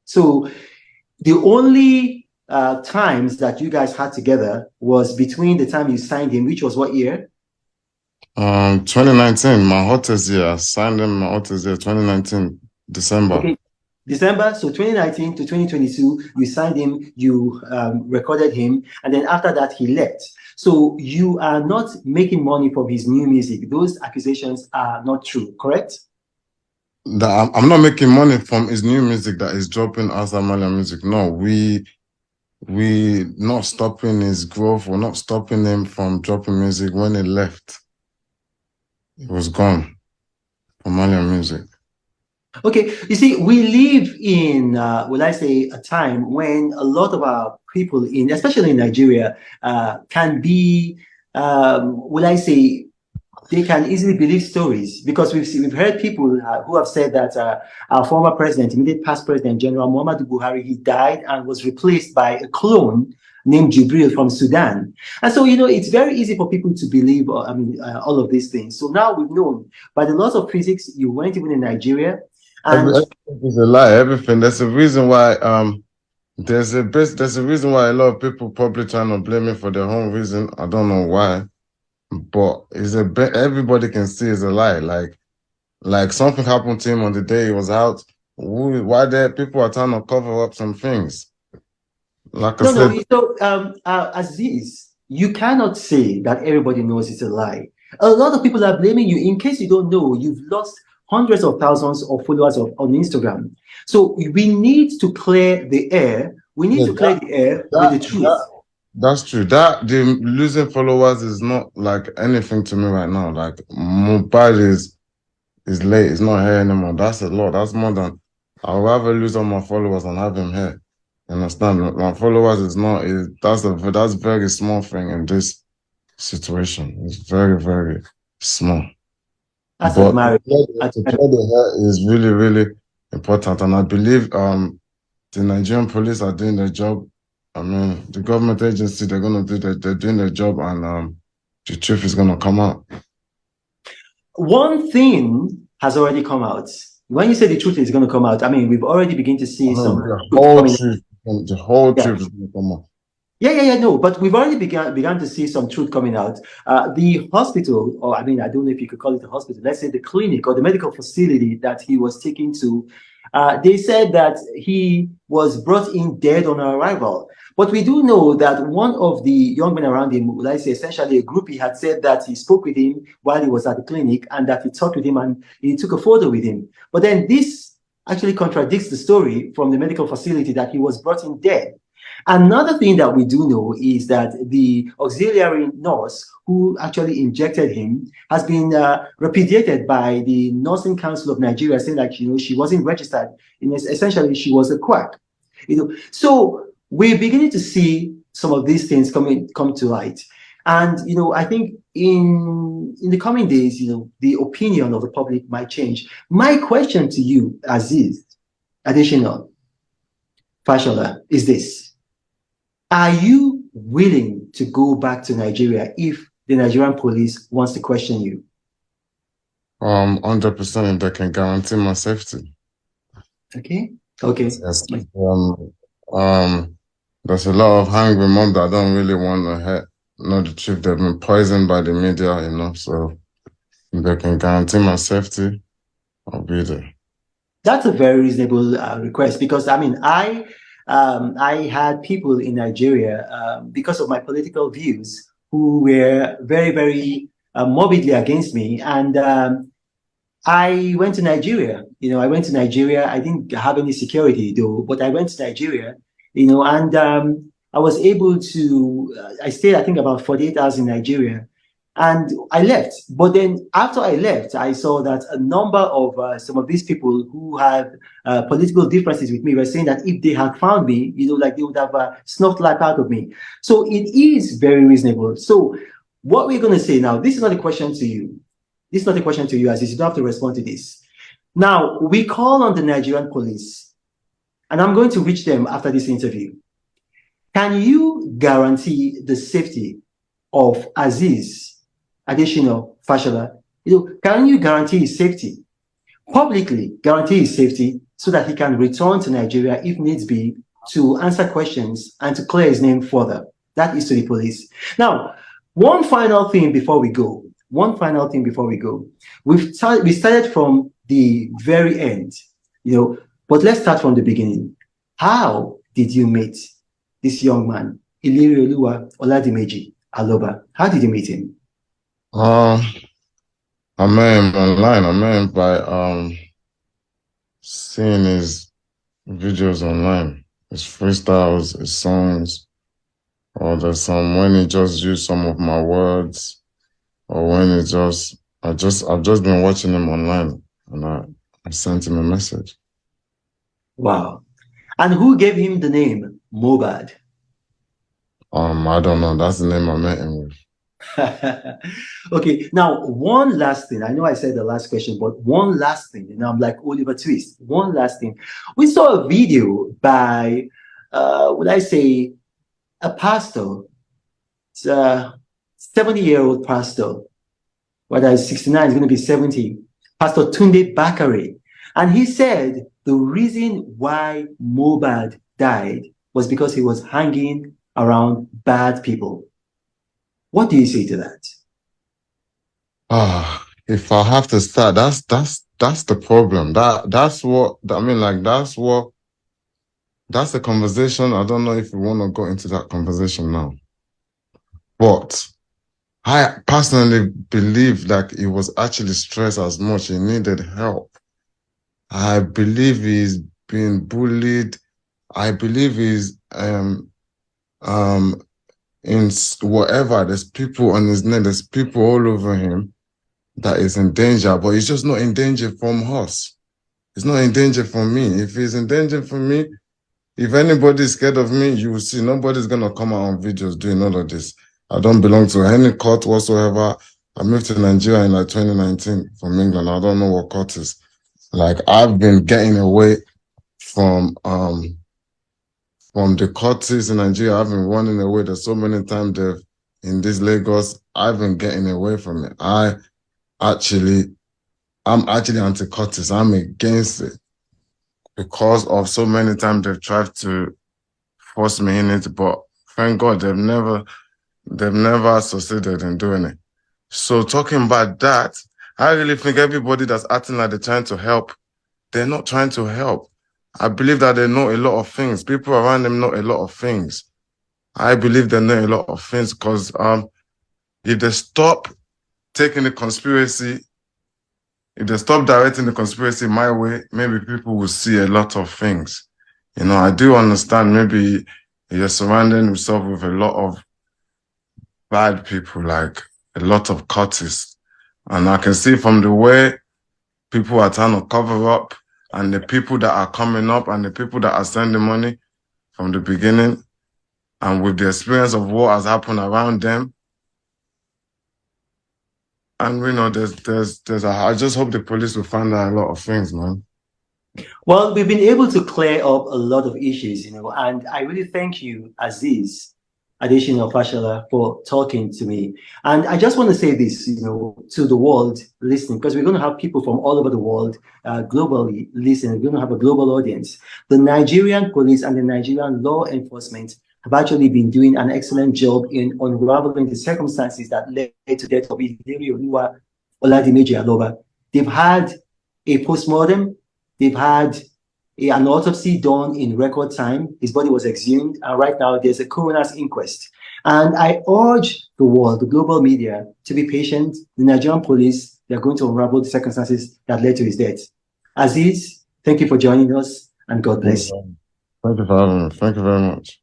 So the only times that you guys had together was between the time you signed him, which was what year? 2019, my hottest year. I signed him my hottest year, 2019, December. Okay, December. So 2019 to 2022, you signed him, you recorded him, and then after that, he left. So you are not making money from his new music. Those accusations are not true, correct? That I'm not making money from his new music that is dropping as Malian music. No, we not stopping his growth. We're not stopping him from dropping music. When he left, it was gone from Malian music. Okay, you see, we live in, will I say, a time when a lot of our people in, especially in Nigeria, can be, will I say, they can easily believe stories because we've heard people who have said that our former president, immediate past president, General Muhammadu Buhari, he died and was replaced by a clone named Jibril from Sudan. And so, it's very easy for people to believe, all of these things. So now we've known by the laws of physics, you weren't even in Nigeria. And Everything is a lie. Everything. There's a reason why. There's a reason why a lot of people probably trying to blame me for their own reason. I don't know why, but everybody can see it's a lie. Like something happened to him on the day he was out. Why there people are trying to cover up some things? Like I no, said, no. So, Aziz, you cannot say that everybody knows it's a lie. A lot of people are blaming you. In case you don't know, you've lost hundreds of thousands of followers on Instagram. So we need to clear the air. We need yeah, to clear the air with that the truth. that that's true. That the losing followers is not like anything to me right now. Like mobile is late. It's not here anymore. That's a lot. That's more than I'd rather lose all my followers and have him here. You understand? My followers is not is that's very small thing in this situation. It's very, very small. That's But admirable. to clear the hair is really, really important. And I believe the Nigerian police are doing their job. I mean, the government agency, they're doing their job, and the truth is gonna come out. One thing has already come out. When you say the truth is going to come out, I mean, we've already begun to I see mean, some truth coming. the whole Yeah. truth is gonna come out. Yeah, no, but we've already began to see some truth coming out. The hospital, or I mean, I don't know if you could call it a hospital, let's say the clinic or the medical facility that he was taken to, they said that he was brought in dead on arrival. But we do know that one of the young men around him, let's say essentially a groupie, had said that he spoke with him while he was at the clinic and that he talked with him and he took a photo with him. But then this actually contradicts the story from the medical facility that he was brought in dead. Another thing that we do know is that the auxiliary nurse who actually injected him has been repudiated by the Nursing Council of Nigeria, saying that she wasn't registered. Essentially, she was a quack. So we're beginning to see some of these things come to light, and I think in the coming days, the opinion of the public might change. My question to you, Aziz additional Fashola, is this. Are you willing to go back to Nigeria if the Nigerian police wants to question you? 100% if they can guarantee my safety. Okay. Okay. Yes. There's a lot of hungry mom that don't really want to know the truth. They've been poisoned by the media, so if they can guarantee my safety, I'll be there. That's a very reasonable request because I mean I had people in Nigeria because of my political views who were very, very morbidly against me. And I went to Nigeria. I went to Nigeria. I didn't have any security though, but I went to Nigeria, and I was able to, I stayed, I think, about 48 hours in Nigeria. And I left. But then after I left, I saw that a number of some of these people who had political differences with me were saying that if they had found me, like they would have snuffed life out of me. So it is very reasonable. So what we're going to say now, this is not a question to you. This is not a question to you, Aziz. You don't have to respond to this. Now, we call on the Nigerian police, and I'm going to reach them after this interview. Can you guarantee the safety of Aziz Additional Fashola? Can you guarantee his safety? Publicly guarantee his safety so that he can return to Nigeria if needs be to answer questions and to clear his name further. That is to the police. Now, one final thing before we go. One final thing before we go. We started from the very end, but let's start from the beginning. How did you meet this young man, Ilirioluwa Oladimeji Aloba? How did you meet him? I met him online. I met him by seeing his videos online, his freestyles, his songs, or there's some when he just used some of my words, or when he I've just been watching him online, and I sent him a message. Wow. And who gave him the name Mohbad? I don't know. That's the name I met him with. Okay, now one last thing. I know I said the last question, but one last thing. I'm like Oliver Twist. One last thing. We saw a video by, would I say, a pastor. It's a 70-year-old pastor. Whether he's 69, he's going to be 70. Pastor Tunde Bakare. And he said the reason why Mohbad died was because he was hanging around bad people. What do you say to that? If I have to start, that's the problem. That's what I mean. Like that's the conversation. I don't know if we want to go into that conversation now, but I personally believe that he was actually stressed as much. He needed help. I believe he's being bullied. I believe he's in whatever. There's people on his neck. There's people all over him that is in danger, but he's just not in danger from us. He's not in danger from me. If he's in danger from me, if anybody's scared of me, you will see nobody's gonna come out on videos doing all of this. I don't belong to any court whatsoever. I moved to Nigeria in like 2019 from England. I don't know what court is. Like I've been getting away from the courts in Nigeria. I've been running away. There's so many times in this Lagos. I've been getting away from it. I'm actually anti-courts. I'm against it because of so many times they've tried to force me in it, but thank God they've never succeeded in doing it. So talking about that, I really think everybody that's acting like they're trying to help, they're not trying to help. I believe that they know a lot of things. People around them know a lot of things. I believe they know a lot of things because if they stop taking the conspiracy, if they stop directing the conspiracy my way, maybe people will see a lot of things. I do understand maybe you're surrounding yourself with a lot of bad people, like a lot of cultists. And I can see from the way people are trying to cover up and the people that are coming up and the people that are sending money from the beginning and with the experience of what has happened around them. And I just hope the police will find out a lot of things, man. Well, we've been able to clear up a lot of issues, and I really thank you, Aziz Adesina Fashola, for talking to me. And I just want to say this, to the world listening, because we're going to have people from all over the world globally listening. We're going to have a global audience. The Nigerian police and the Nigerian law enforcement have actually been doing an excellent job in unraveling the circumstances that led to the death of Ilirioluwa Oladimeji Aloba. They've had a postmortem. They've had an autopsy done in record time. His body was exhumed, and right now there's a coroner's inquest. And I urge the world, the global media, to be patient. The Nigerian police, they're going to unravel the circumstances that led to his death. Aziz, thank you for joining us, and God bless you. Thank you for having me. Thank you very much.